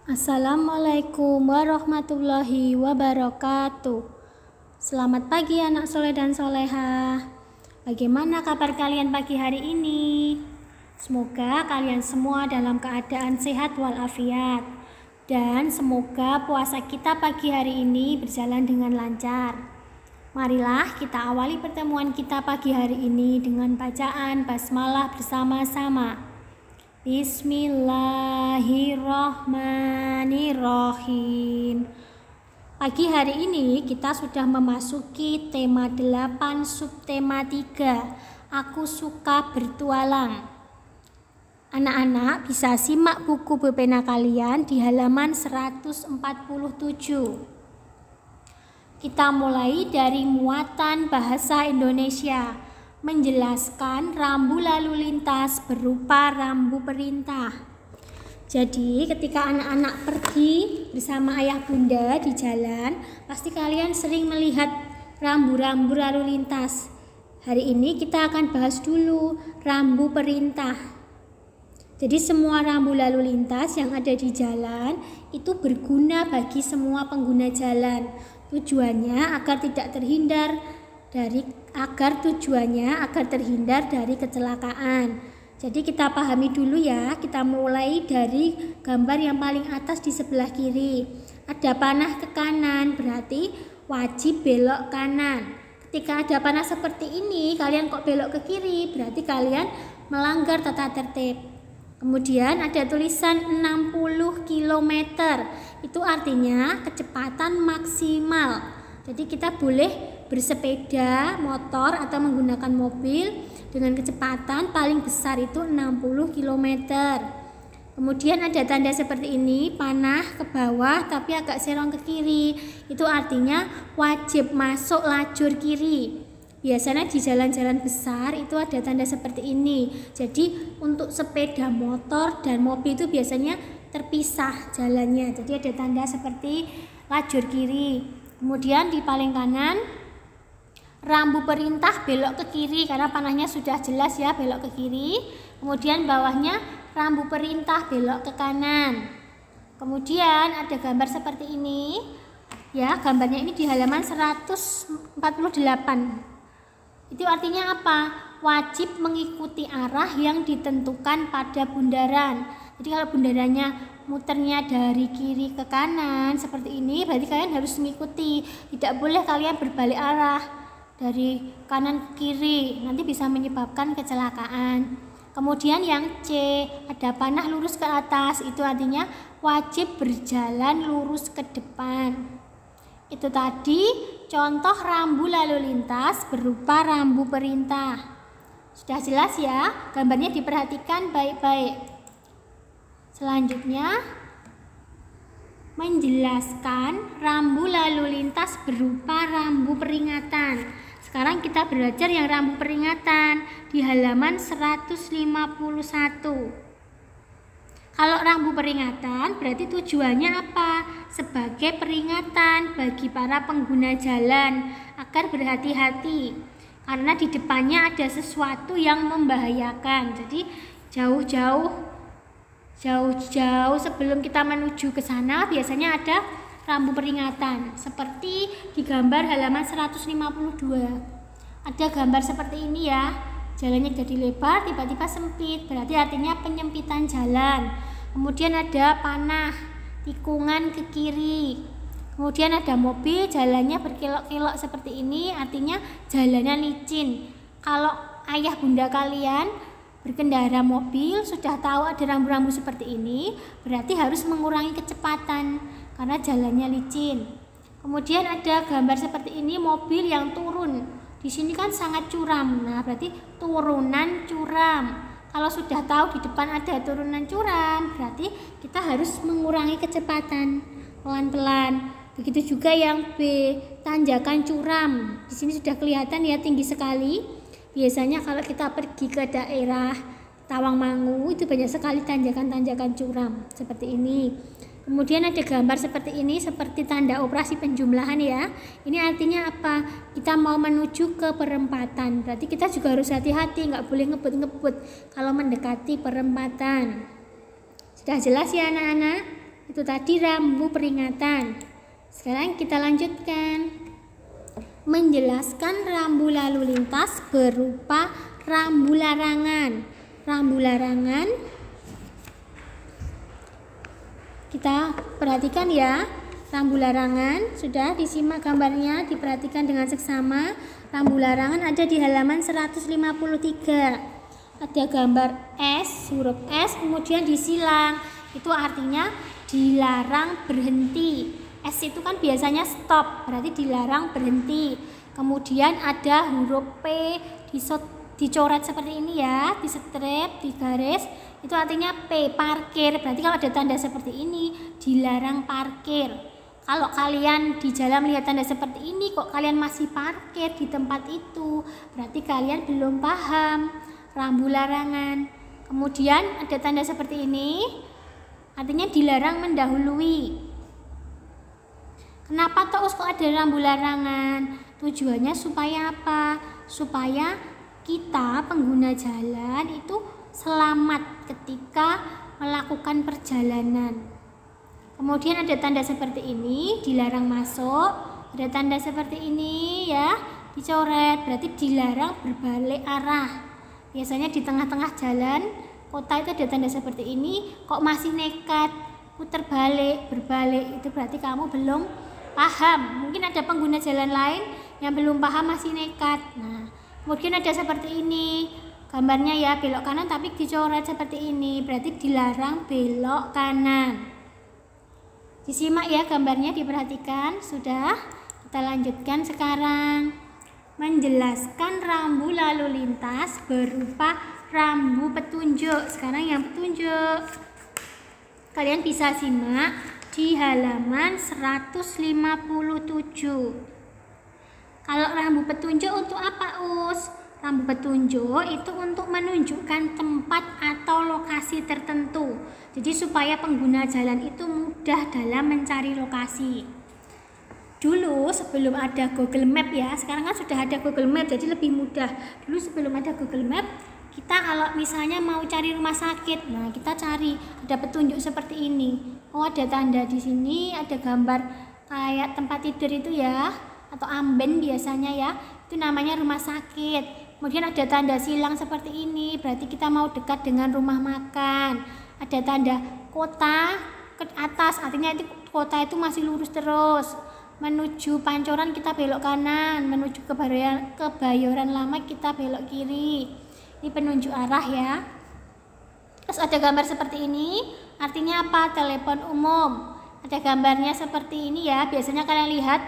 Assalamualaikum warahmatullahi wabarakatuh. Selamat pagi anak soleh dan soleha. Bagaimana kabar kalian pagi hari ini? Semoga kalian semua dalam keadaan sehat walafiat. Dan semoga puasa kita pagi hari ini berjalan dengan lancar. Marilah kita awali pertemuan kita pagi hari ini dengan bacaan basmalah bersama-sama. Bismillahirrahmanirrahim. Pagi hari ini kita sudah memasuki tema 8 subtema 3. Aku suka bertualang. Anak-anak bisa simak buku berpena kalian di halaman 147. Kita mulai dari muatan bahasa Indonesia. Menjelaskan rambu lalu lintas berupa rambu perintah. Jadi ketika anak-anak pergi bersama ayah bunda di jalan, pasti kalian sering melihat rambu-rambu lalu lintas. Hari ini kita akan bahas dulu rambu perintah. Jadi semua rambu lalu lintas yang ada di jalan itu berguna bagi semua pengguna jalan. Tujuannya agar terhindar dari kecelakaan. Jadi kita pahami dulu ya. Kita mulai dari gambar yang paling atas di sebelah kiri. Ada panah ke kanan, berarti wajib belok kanan. Ketika ada panah seperti ini, kalian kok belok ke kiri, berarti kalian melanggar tata tertib. Kemudian ada tulisan 60 km. Itu artinya kecepatan maksimal. Jadi kita boleh bersepeda motor atau menggunakan mobil dengan kecepatan paling besar itu 60 km. Kemudian ada tanda seperti ini, panah ke bawah tapi agak serong ke kiri. Itu artinya wajib masuk lajur kiri. Biasanya di jalan-jalan besar itu ada tanda seperti ini. Jadi untuk sepeda motor dan mobil itu biasanya terpisah jalannya. Jadi ada tanda seperti lajur kiri. Kemudian di paling kanan rambu perintah belok ke kiri karena panahnya sudah jelas ya belok ke kiri. Kemudian bawahnya rambu perintah belok ke kanan. Kemudian ada gambar seperti ini. Ya, gambarnya ini di halaman 148. Itu artinya apa? Wajib mengikuti arah yang ditentukan pada bundaran. Jadi kalau bundarannya muternya dari kiri ke kanan seperti ini, berarti kalian harus mengikuti. Tidak boleh kalian berbalik arah dari kanan ke kiri, nanti bisa menyebabkan kecelakaan. Kemudian yang C, ada panah lurus ke atas, itu artinya wajib berjalan lurus ke depan. Itu tadi contoh rambu lalu lintas berupa rambu perintah. Sudah jelas ya? Gambarnya diperhatikan baik-baik. Selanjutnya menjelaskan rambu lalu lintas berupa rambu peringatan. Sekarang kita belajar yang rambu peringatan di halaman 151. Kalau rambu peringatan berarti tujuannya apa? Sebagai peringatan bagi para pengguna jalan agar berhati-hati. Karena di depannya ada sesuatu yang membahayakan. Jadi jauh-jauh sebelum kita menuju ke sana biasanya ada rambu peringatan seperti di gambar halaman 152. Ada gambar seperti ini ya, jalannya jadi lebar tiba-tiba sempit, berarti artinya penyempitan jalan. Kemudian ada panah tikungan ke kiri. Kemudian ada mobil jalannya berkelok-kelok seperti ini, artinya jalannya licin. Kalau ayah bunda kalian berkendara mobil sudah tahu ada rambu-rambu seperti ini, berarti harus mengurangi kecepatan karena jalannya licin. Kemudian ada gambar seperti ini, mobil yang turun. Di sini kan sangat curam. Nah, berarti turunan curam. Kalau sudah tahu di depan ada turunan curam, berarti kita harus mengurangi kecepatan pelan-pelan. Begitu juga yang B, tanjakan curam. Di sini sudah kelihatan ya tinggi sekali. Biasanya kalau kita pergi ke daerah Tawangmangu itu banyak sekali tanjakan-tanjakan curam seperti ini. Kemudian ada gambar seperti ini, seperti tanda operasi penjumlahan ya. Ini artinya apa? Kita mau menuju ke perempatan. Berarti kita juga harus hati-hati, nggak boleh ngebut-ngebut kalau mendekati perempatan. Sudah jelas ya anak-anak? Itu tadi rambu peringatan. Sekarang kita lanjutkan. Menjelaskan rambu lalu lintas berupa rambu larangan. Rambu larangan, kita perhatikan ya. Rambu larangan sudah disimak gambarnya, diperhatikan dengan seksama. Rambu larangan ada di halaman 153. Ada gambar S, huruf S, kemudian disilang. Itu artinya dilarang berhenti. S itu kan biasanya stop, berarti dilarang berhenti. Kemudian ada huruf P dicoret seperti ini ya, di strip, di garis. Itu artinya P, parkir. Berarti kalau ada tanda seperti ini, dilarang parkir. Kalau kalian di jalan melihat tanda seperti ini, kok kalian masih parkir di tempat itu, berarti kalian belum paham rambu larangan. Kemudian ada tanda seperti ini, artinya dilarang mendahului. Kenapa terus kok ada rambu larangan? Tujuannya supaya apa? Supaya kita pengguna jalan itu selamat ketika melakukan perjalanan. Kemudian ada tanda seperti ini, dilarang masuk. Ada tanda seperti ini ya, dicoret, berarti dilarang berbalik arah. Biasanya di tengah-tengah jalan kota itu ada tanda seperti ini, kok masih nekat putar balik, berbalik, itu berarti kamu belum paham. Mungkin ada pengguna jalan lain yang belum paham, masih nekat. Nah, kemudian ada seperti ini gambarnya ya, belok kanan tapi dicoret seperti ini, berarti dilarang belok kanan. Disimak ya gambarnya, diperhatikan. Sudah, kita lanjutkan sekarang. Menjelaskan rambu lalu lintas berupa rambu petunjuk. Sekarang yang petunjuk. Kalian bisa simak di halaman 157. Kalau rambu petunjuk untuk apa, Us? Rambu petunjuk itu untuk menunjukkan tempat atau lokasi tertentu. Jadi supaya pengguna jalan itu mudah dalam mencari lokasi. Dulu sebelum ada Google Map ya, sekarang kan sudah ada Google Map jadi lebih mudah. Dulu sebelum ada Google Map, kita kalau misalnya mau cari rumah sakit, nah kita cari, ada petunjuk seperti ini. Oh, ada tanda di sini, ada gambar kayak tempat tidur itu ya, atau amben biasanya ya, itu namanya rumah sakit. Kemudian ada tanda silang seperti ini, berarti kita mau dekat dengan rumah makan. Ada tanda kota ke atas, artinya itu kota itu masih lurus terus. Menuju Pancoran kita belok kanan, menuju Kebayoran Lama kita belok kiri. Ini penunjuk arah ya. Terus ada gambar seperti ini, artinya apa? Telepon umum. Ada gambarnya seperti ini ya, biasanya kalian lihat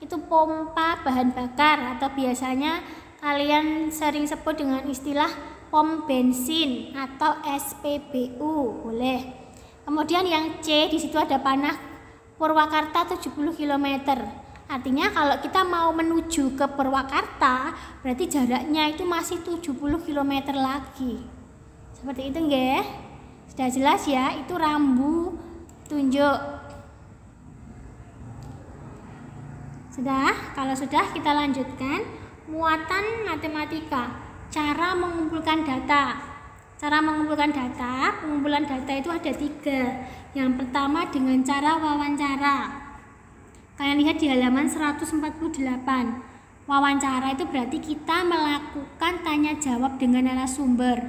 itu pompa bahan bakar, atau biasanya kalian sering sebut dengan istilah pom bensin atau SPBU, boleh. Kemudian yang C, di situ ada panah Purwakarta 70 km. Artinya kalau kita mau menuju ke Purwakarta, berarti jaraknya itu masih 70 km lagi. Seperti itu nggih? Sudah jelas ya, itu rambu tunjuk. Sudah? Kalau sudah, kita lanjutkan. Muatan matematika, cara mengumpulkan data. Cara mengumpulkan data, pengumpulan data itu ada 3. Yang pertama dengan cara wawancara. Kalian lihat di halaman 148. Wawancara itu berarti kita melakukan tanya jawab dengan narasumber.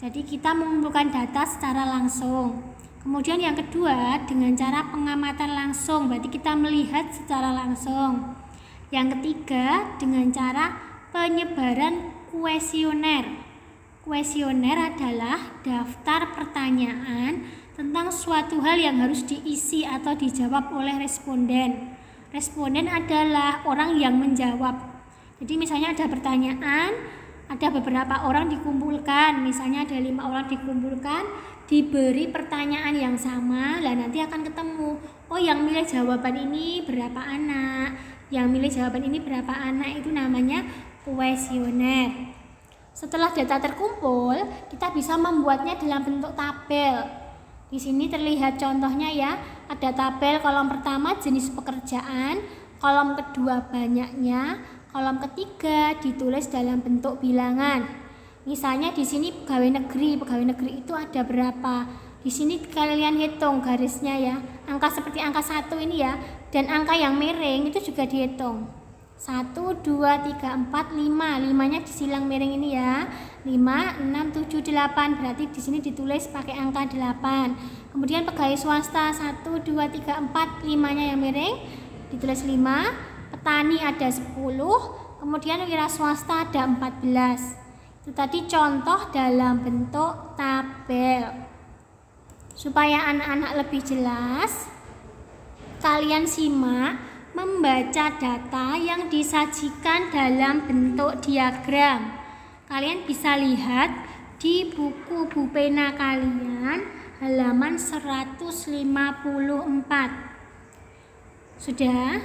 Jadi kita mengumpulkan data secara langsung. Kemudian yang kedua dengan cara pengamatan langsung, berarti kita melihat secara langsung. Yang ketiga dengan cara penyebaran kuesioner. Kuesioner adalah daftar pertanyaan tentang suatu hal yang harus diisi atau dijawab oleh responden. Responden adalah orang yang menjawab. Jadi misalnya ada pertanyaan, ada beberapa orang dikumpulkan, misalnya ada 5 orang dikumpulkan, diberi pertanyaan yang sama, lah nanti akan ketemu, oh yang milih jawaban ini berapa anak, yang milih jawaban ini berapa anak, itu namanya kuesioner. Setelah data terkumpul, kita bisa membuatnya dalam bentuk tabel. Di sini terlihat contohnya ya, ada tabel kolom pertama jenis pekerjaan, kolom kedua banyaknya, kolom ketiga ditulis dalam bentuk bilangan. Misalnya di sini pegawai negeri itu ada berapa? Di sini kalian hitung garisnya ya. Angka seperti angka 1 ini ya. Dan angka yang miring itu juga dihitung. 1, 2, 3, 4, 5. 5-nya disilang miring ini ya. 5, 6, 7, 8. Berarti di sini ditulis pakai angka 8. Kemudian pegawai swasta 1, 2, 3, 4. 5-nya yang miring ditulis 5. Petani ada 10. Kemudian wira swasta ada 14. Itu tadi contoh dalam bentuk tabel. Supaya anak-anak lebih jelas, kalian simak membaca data yang disajikan dalam bentuk diagram. Kalian bisa lihat di buku Bupena kalian halaman 154. Sudah?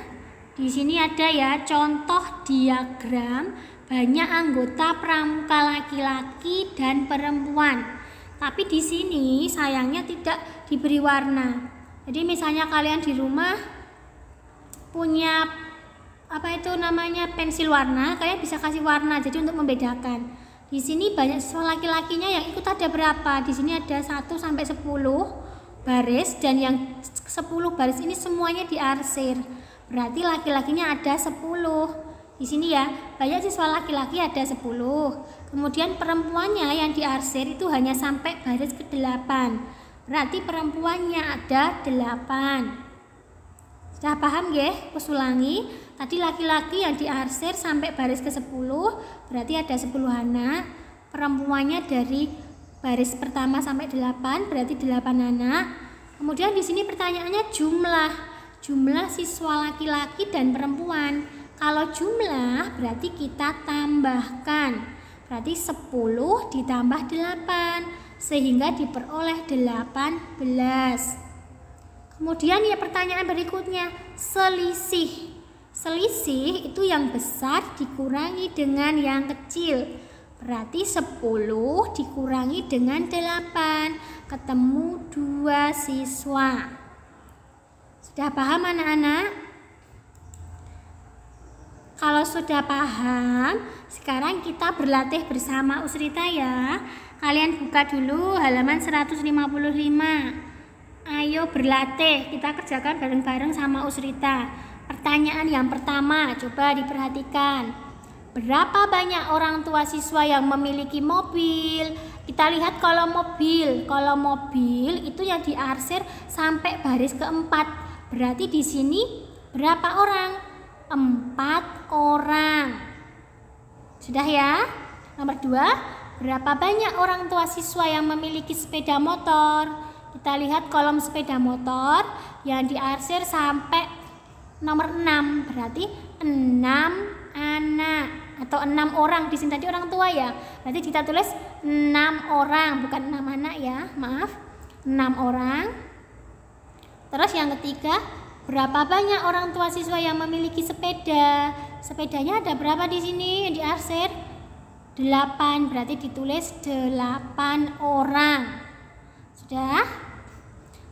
Di sini ada ya contoh diagram banyak anggota pramuka laki-laki dan perempuan. Tapi di sini sayangnya tidak diberi warna. Jadi misalnya kalian di rumah punya pensil warna, kalian bisa kasih warna jadi untuk membedakan. Di sini banyak siswa laki-lakinya yang ikut ada berapa? Di sini ada 1 sampai 10 baris dan yang 10 baris ini semuanya diarsir. Berarti laki-lakinya ada 10. Di sini ya, banyak siswa laki-laki ada 10. Kemudian perempuannya yang diarsir itu hanya sampai baris ke-8. Berarti perempuannya ada 8. Sudah paham ya? Ulangi. Tadi laki-laki yang diarsir sampai baris ke-10, berarti ada 10 anak. Perempuannya dari baris pertama sampai 8, berarti 8 anak. Kemudian di sini pertanyaannya jumlah siswa laki-laki dan perempuan. Kalau jumlah berarti kita tambahkan. Berarti 10 ditambah 8 sehingga diperoleh 18. Kemudian ya pertanyaan berikutnya, selisih. Selisih itu yang besar dikurangi dengan yang kecil. Berarti 10 dikurangi dengan 8, ketemu 2 siswa. Sudah paham anak-anak? Kalau sudah paham, sekarang kita berlatih bersama Usrita ya. Kalian buka dulu halaman 155. Ayo berlatih, kita kerjakan bareng-bareng sama Usrita. Pertanyaan yang pertama, coba diperhatikan. Berapa banyak orang tua siswa yang memiliki mobil? Kita lihat kalau mobil itu yang diarsir sampai baris keempat. Berarti di sini berapa orang? 4 orang. Sudah ya? Nomor 2, berapa banyak orang tua siswa yang memiliki sepeda motor? Kita lihat kolom sepeda motor yang diarsir sampai nomor 6, berarti 6 anak atau 6 orang. Di sini tadi orang tua ya, berarti kita tulis 6 orang, bukan 6 anak ya, maaf, 6 orang. Terus yang ketiga, berapa banyak orang tua siswa yang memiliki sepeda? Sepedanya ada berapa di sini yang diarsir? 8, berarti ditulis 8 orang. Sudah?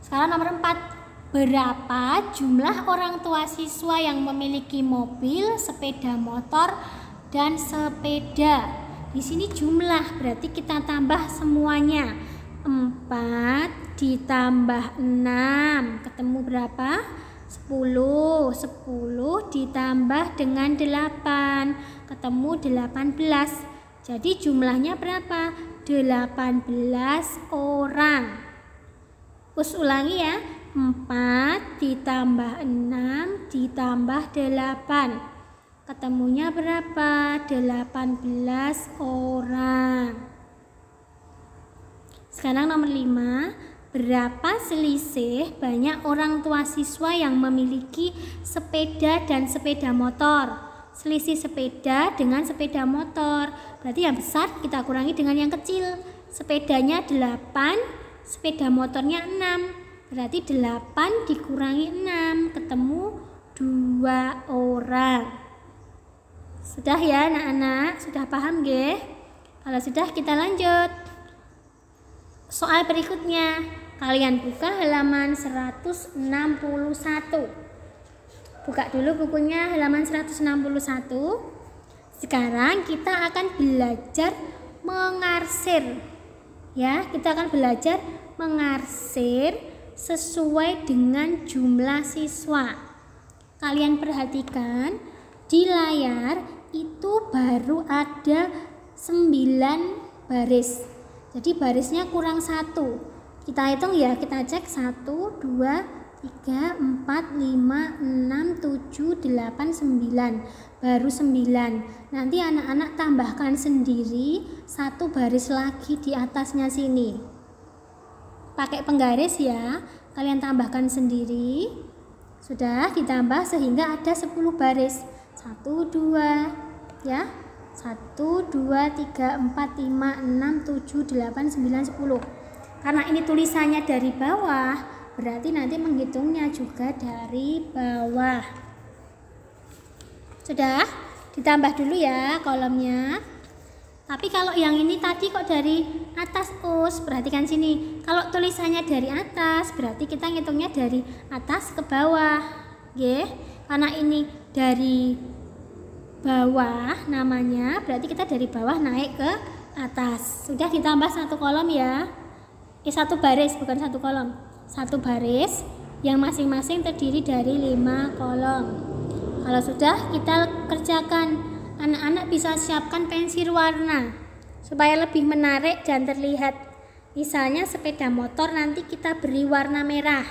Sekarang nomor 4. Berapa jumlah orang tua siswa yang memiliki mobil, sepeda motor, dan sepeda? Di sini jumlah, berarti kita tambah semuanya. 4 ditambah 6, ketemu berapa? 10. 10 ditambah dengan 8, ketemu 18. Jadi jumlahnya berapa? 18 orang. Ulangi ya, 4 ditambah 6 ditambah 8. Ketemunya berapa? 18 orang. Sekarang nomor 5. Berapa selisih banyak orang tua siswa yang memiliki sepeda dan sepeda motor? Selisih sepeda dengan sepeda motor. Berarti yang besar kita kurangi dengan yang kecil. Sepedanya 8. Sepeda motornya 6, berarti 8 dikurangi 6, ketemu 2 orang. Sudah ya anak-anak? Sudah paham nggih? Kalau sudah kita lanjut. Soal berikutnya, kalian buka halaman 161. Buka dulu bukunya halaman 161. Sekarang kita akan belajar mengarsir. Ya, kita akan belajar mengarsir sesuai dengan jumlah siswa. Kalian perhatikan di layar itu baru ada 9 baris. Jadi barisnya kurang 1. Kita hitung ya, kita cek 1, 2, 3, 4, 5, 6, 7, 8, 9. Baru 9. Nanti anak-anak tambahkan sendiri 1 baris lagi di atasnya sini. Pakai penggaris ya. Kalian tambahkan sendiri. Sudah ditambah sehingga ada 10 baris. 1, 2 ya. 1, 2, 3, 4, 5, 6, 7, 8, 9, 10. Karena ini tulisannya dari bawah, berarti nanti menghitungnya juga dari bawah. Sudah, ditambah dulu ya kolomnya. Tapi kalau yang ini tadi kok dari atas, Us, perhatikan sini. Kalau tulisannya dari atas, berarti kita ngitungnya dari atas ke bawah. Nggih, karena ini dari bawah namanya, berarti kita dari bawah naik ke atas. Sudah ditambah 1 kolom ya. 1 baris, bukan 1 kolom. 1 baris yang masing-masing terdiri dari 5 kolom. Kalau sudah, kita kerjakan. Anak-anak bisa siapkan pensil warna supaya lebih menarik dan terlihat. Misalnya sepeda motor nanti kita beri warna merah.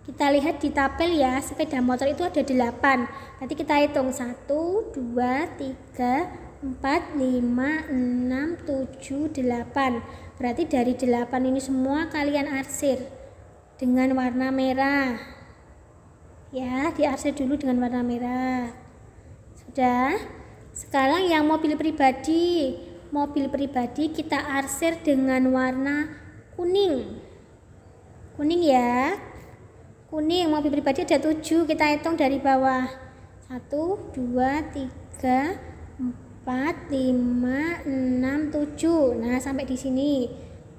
Kita lihat di tabel ya, sepeda motor itu ada 8. Nanti kita hitung 1, 2, 3, 4, 5, 6, 7, 8. Berarti dari 8 ini semua kalian arsir dengan warna merah ya, diarsir dulu dengan warna merah. Sudah. Sekarang yang mobil pribadi kita arsir dengan warna kuning ya, kuning. Mobil pribadi ada 7, kita hitung dari bawah. 1, 2, 3, 4, 5, 6, 7. Nah, sampai di sini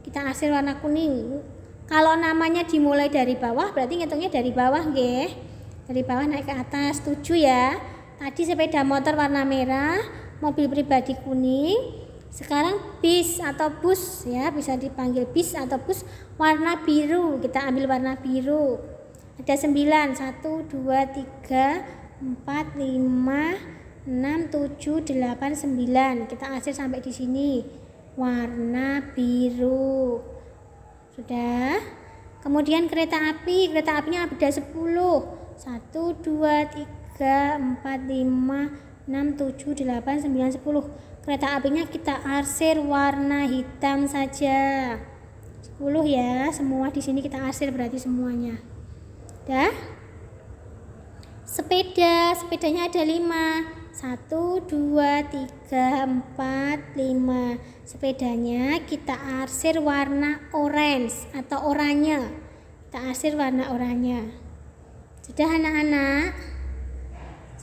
kita arsir warna kuning. Kalau namanya dimulai dari bawah, berarti ngitungnya dari bawah, nggih. Dari bawah naik ke atas, 7 ya. Tadi sepeda motor warna merah, mobil pribadi kuning. Sekarang bis atau bus ya, bisa dipanggil bis atau bus warna biru. Kita ambil warna biru. Ada 9, 1, 2, 3, 4, 5, 6, 7, 8, 9. Kita arsir sampai di sini. Warna biru. Sudah. Kemudian kereta apinya ada 10. 1, 2, 3, 4, 5, 6, 7, 8, 9, 10. Kereta apinya kita arsir warna hitam saja. 10 ya, semua di sini kita arsir berarti semuanya. Dah. Sepedanya ada 5. 1, 2, 3, 4, 5. Sepedanya kita arsir warna orange atau oranye. Kita arsir warna oranye. Sudah anak-anak?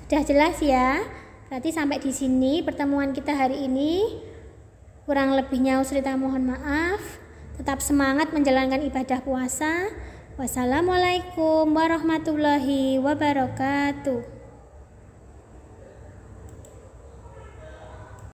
Sudah jelas ya? Berarti sampai di sini pertemuan kita hari ini. Kurang lebihnya Usrita mohon maaf. Tetap semangat menjalankan ibadah puasa. Wassalamualaikum warahmatullahi wabarakatuh.